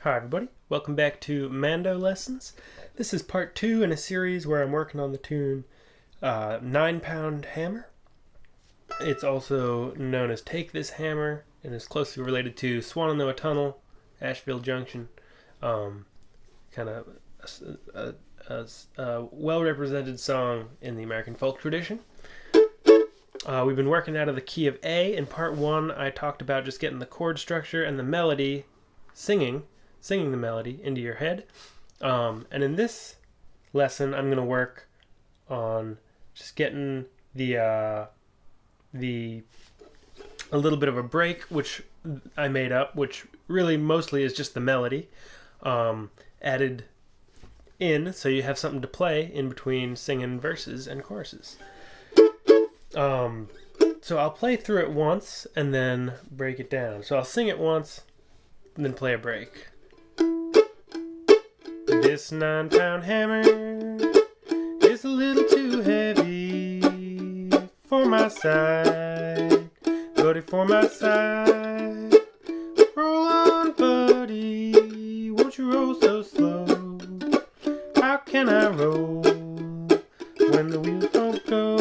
Hi everybody, welcome back to Mando Lessons. This is part 2 in a series where I'm working on the tune 9 Pound Hammer. It's also known as Take This Hammer and is closely related to Swannanoa Tunnel, Asheville Junction. Kind of a well-represented song in the American folk tradition. We've been working out of the key of A. In part 1 I talked about just getting the chord structure and the melody, singing the melody into your head. And in this lesson, I'm going to work on just getting a little bit of a break, which I made up, which really mostly is just the melody added in, so you have something to play in between singing verses and choruses. So I'll play through it once and then break it down. So I'll sing it once and then play a break. This 9-pound hammer is a little too heavy for my side, buddy, for my side. Roll on, buddy, won't you roll so slow? How can I roll when the wheels don't go?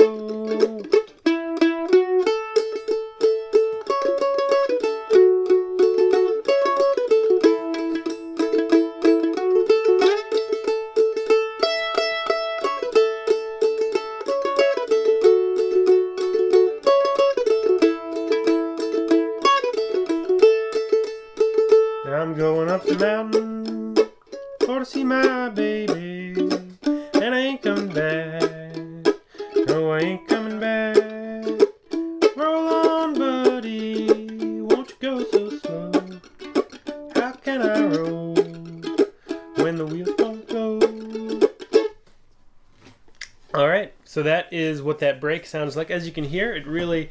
I'm going up the mountain for to see my baby, and I ain't coming back. No, I ain't coming back. Roll on, buddy, won't you go so slow? How can I roll when the wheels don't go? Alright, so that is what that break sounds like. As you can hear, it really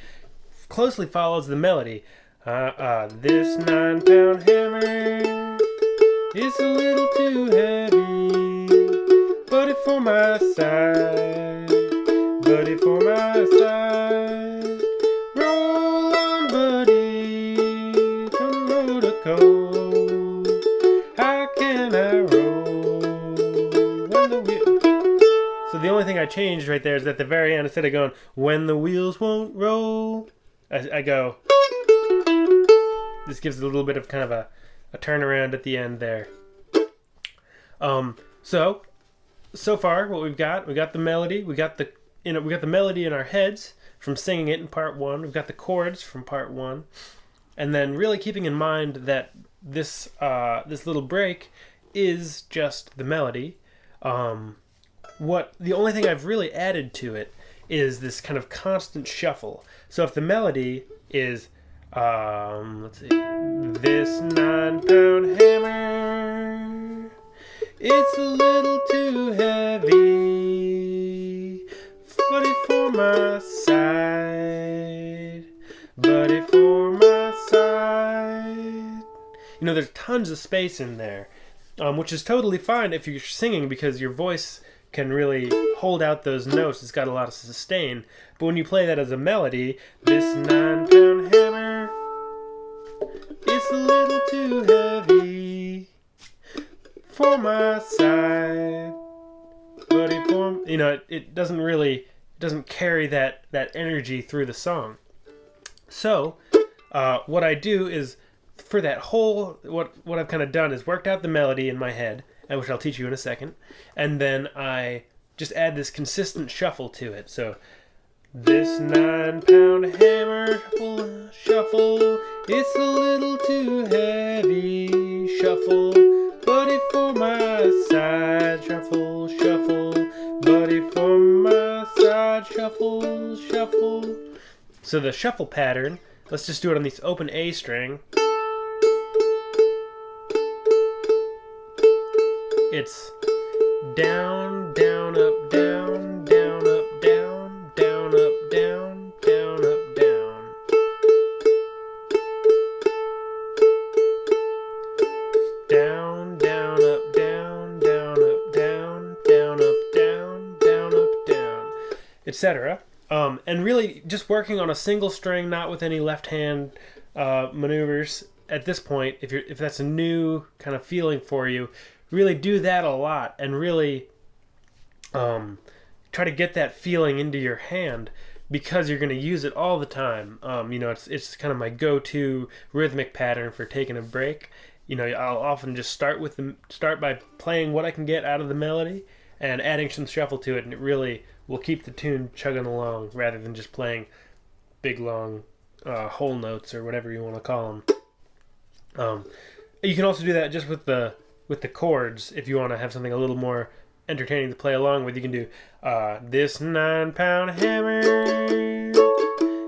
closely follows the melody. This 9-pound hammer is a little too heavy, buddy, for my side, buddy, for my side. Roll on, buddy, come roll to cold. How can I roll when the wheels... So the only thing I changed right there is at the very end, instead of going, when the wheels won't roll, I go... This gives a little bit of kind of a turnaround at the end there. So far what we got the melody, we got the melody in our heads from singing it in part 1. We've got the chords from part 1, and then really keeping in mind that this little break is just the melody. The only thing I've really added to it is this kind of constant shuffle. So if the melody is let's see. This 9-pound hammer, it's a little too heavy, buddy, for my side, buddy, for my side. You know, there's tons of space in there, which is totally fine if you're singing because your voice can really hold out those notes. It's got a lot of sustain. But when you play that as a melody, this 9-pound hammer, it's a little too heavy for my side, buddy, for... You know, it doesn't carry that energy through the song. So, what I do is, for that whole... What I've kind of done is worked out the melody in my head, which I'll teach you in a second, and then I just add this consistent shuffle to it. So, this 9-pound hammer, shuffle, it's a little too heavy, shuffle, buddy, for my side, shuffle, shuffle, buddy, for my side, shuffle, shuffle. So the shuffle pattern, let's just do it on this open A string. It's down, down, up, down, down, up, down, down, up, down, down, up, down. Down, down, up, down, down, up, down, down, up, down, down, up, down, etc. And really just working on a single string, not with any left hand maneuvers, at this point, if that's a new kind of feeling for you, really do that a lot and really try to get that feeling into your hand, because you're going to use it all the time. It's kind of my go-to rhythmic pattern for taking a break. I'll often just start by playing what I can get out of the melody and adding some shuffle to it, and it really will keep the tune chugging along rather than just playing big long whole notes or whatever you want to call them. You can also do that just with the chords if you want to have something a little more entertaining to play along with. You can do this 9-pound hammer,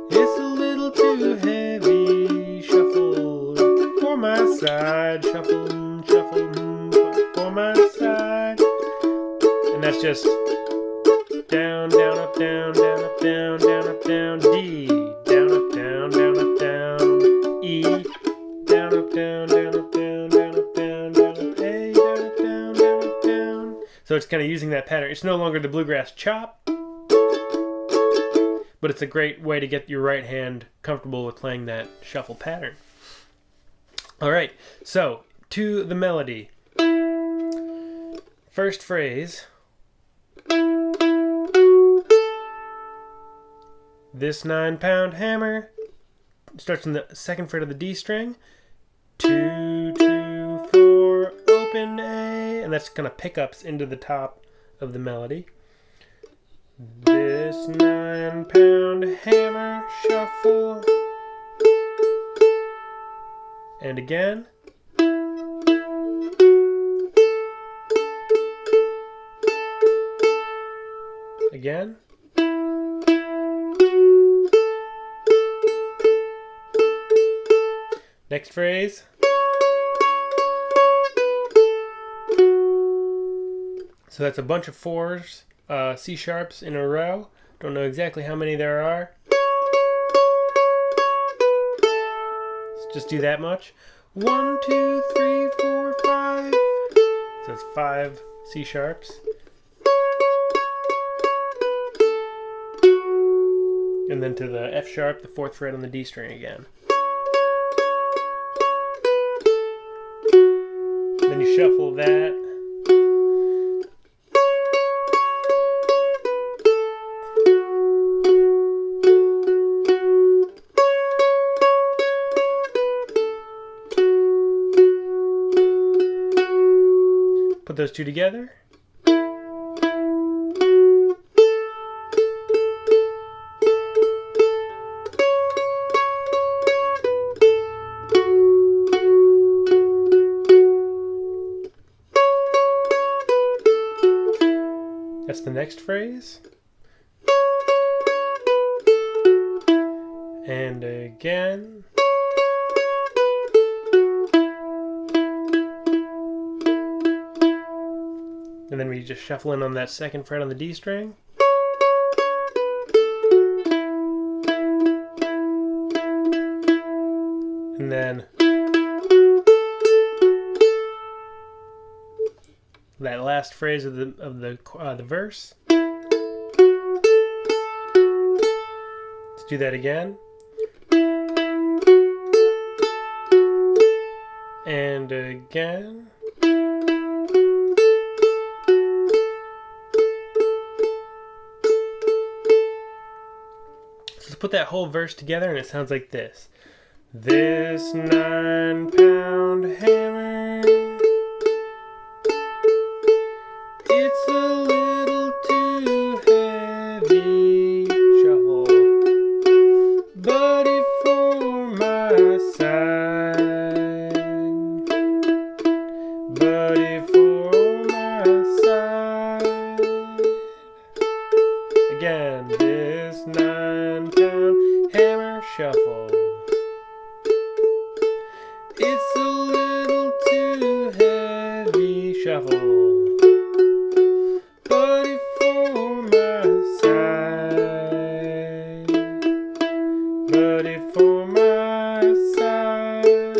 it's a little too heavy, shuffle for my side, shuffle for my side. And that's just down, down, up, down, down, up, down, down, up, down, D, down, up, down, down, up, down, E, down, up, down, down, up, down, down, up, down, down, up, A, down, up, down, down, up, down. So it's kind of using that pattern. It's no longer the bluegrass chop, but it's a great way to get your right hand comfortable with playing that shuffle pattern. All right, so to the melody. First phrase. This 9-pound hammer starts in the second fret of the D string. 2, 2, 4, open A, and that's kind of pickups into the top of the melody. This 9-pound hammer, shuffle, and again. Again. Next phrase. So that's a bunch of 4s, C sharps in a row. Don't know exactly how many there are. Let's just do that much. 1, 2, 3, 4, 5. So it's 5 C sharps. And then to the F sharp, the 4th fret on the D string again. Then you shuffle that. Put those two together. That's the next phrase. And again. And then we just shuffle in on that 2nd fret on the D string. And then that last phrase of the verse. Let's do that again. And again. So let's put that whole verse together and it sounds like this. This 9-pound hammer, it's a little too heavy, shuffle, buddy for my side, buddy for my side. Again, this 9-pound hammer, shuffle, it's a little too heavy, shuffle, buddy for my side, buddy for my side.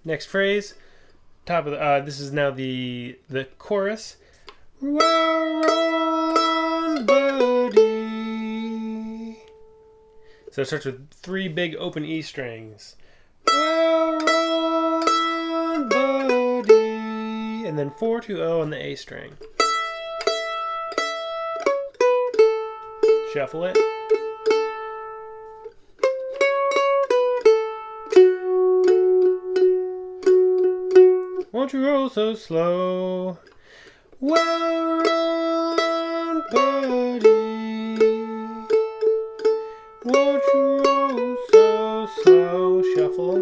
Next phrase, top of the, this is now the chorus. Roll on, buddy, So it starts with 3 big open E strings. Well, roll on, buddy. And then 4-2-0 on the A string. Shuffle it. Won't you roll so slow? Well, roll on, buddy. Won't you roll so slow? Shuffle.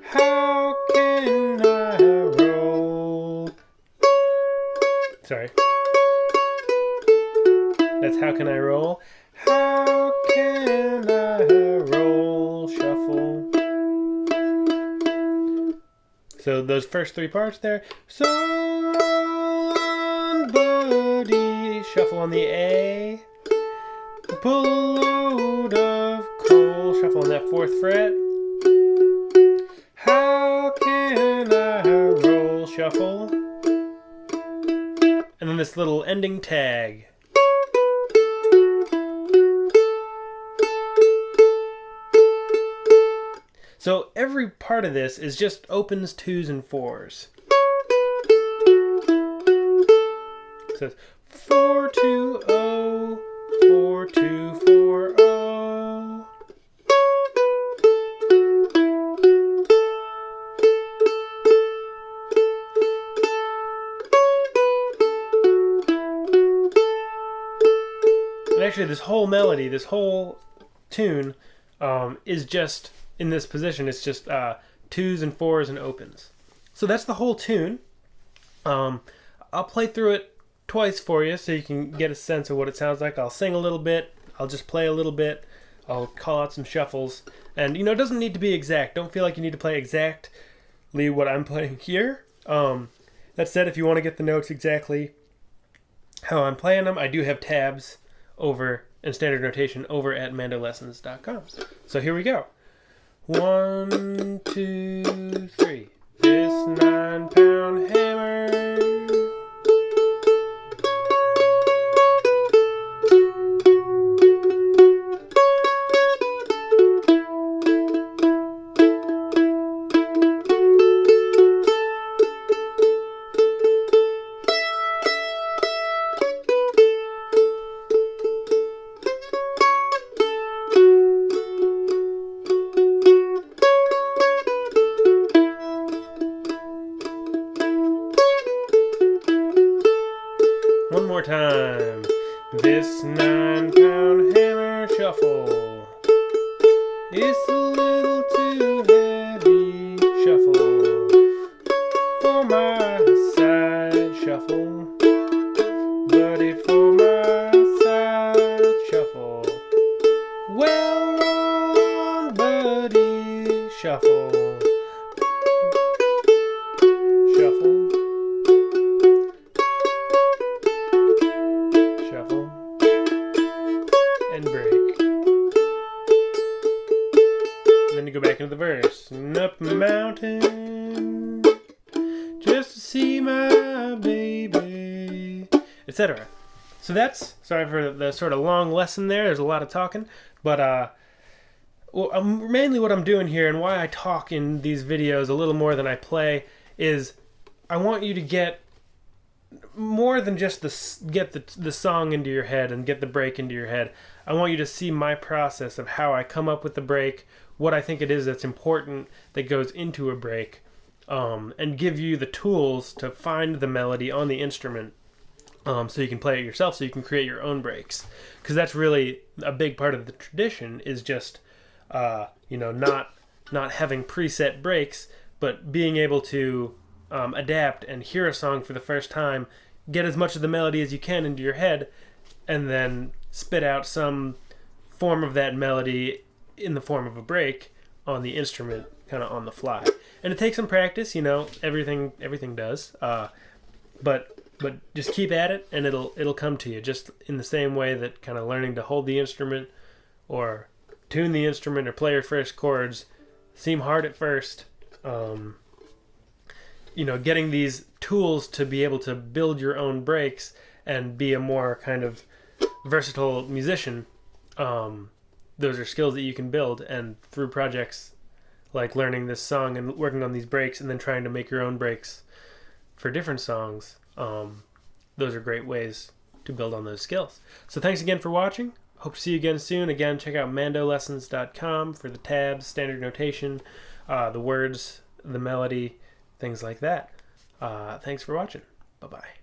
How can I roll? Sorry. That's how can I roll? How can I roll? Shuffle. So those first 3 parts there. So roll on, buddy. Shuffle on the A. Pull a load of coal. Shuffle on that 4th fret. How can I roll? Shuffle. And then this little ending tag. So every part of this is just opens, 2s, and 4s. It says 4-2-0, 4-2-4-0. And actually, this whole melody, this whole tune, is just in this position. It's just 2s and 4s and opens. So that's the whole tune. I'll play through it twice for you so you can get a sense of what it sounds like. I'll sing a little bit. I'll just play a little bit. I'll call out some shuffles. And, it doesn't need to be exact. Don't feel like you need to play exactly what I'm playing here. That said, if you want to get the notes exactly how I'm playing them, I do have tabs over in standard notation over at mandolessons.com. So here we go. 1, 2, 3. This 9-pound hammer. One more time. This 9-pound hammer shuffle. It's a little too heavy. Shuffle. For my side. Shuffle. Buddy, for my side. Shuffle. Well, roll on, buddy. Shuffle. Shuffle. And break. And then you go back into the verse. And up a mountain just to see my baby, etc. So that's, sorry for the sort of long lesson there. There's a lot of talking, but mainly what I'm doing here and why I talk in these videos a little more than I play is I want you to get more than just get the song into your head and get the break into your head. I want you to see my process of how I come up with the break, what I think it is that's important that goes into a break, and give you the tools to find the melody on the instrument, so you can play it yourself, so you can create your own breaks. Because that's really a big part of the tradition, is just not having preset breaks, but being able to adapt and hear a song for the first time, get as much of the melody as you can into your head, and then spit out some form of that melody in the form of a break on the instrument, kind of on the fly. And it takes some practice, everything does. But just keep at it, and it'll come to you. Just in the same way that kind of learning to hold the instrument, or tune the instrument, or play your first chords seem hard at first. Getting these tools to be able to build your own breaks and be a more kind of versatile musician those are skills that you can build, and through projects like learning this song and working on these breaks and then trying to make your own breaks for different songs, those are great ways to build on those skills. So thanks again for watching. Hope to see you again soon. Again, check out mandolessons.com for the tabs, standard notation, the words, the melody, things like that. Thanks for watching. Bye-bye.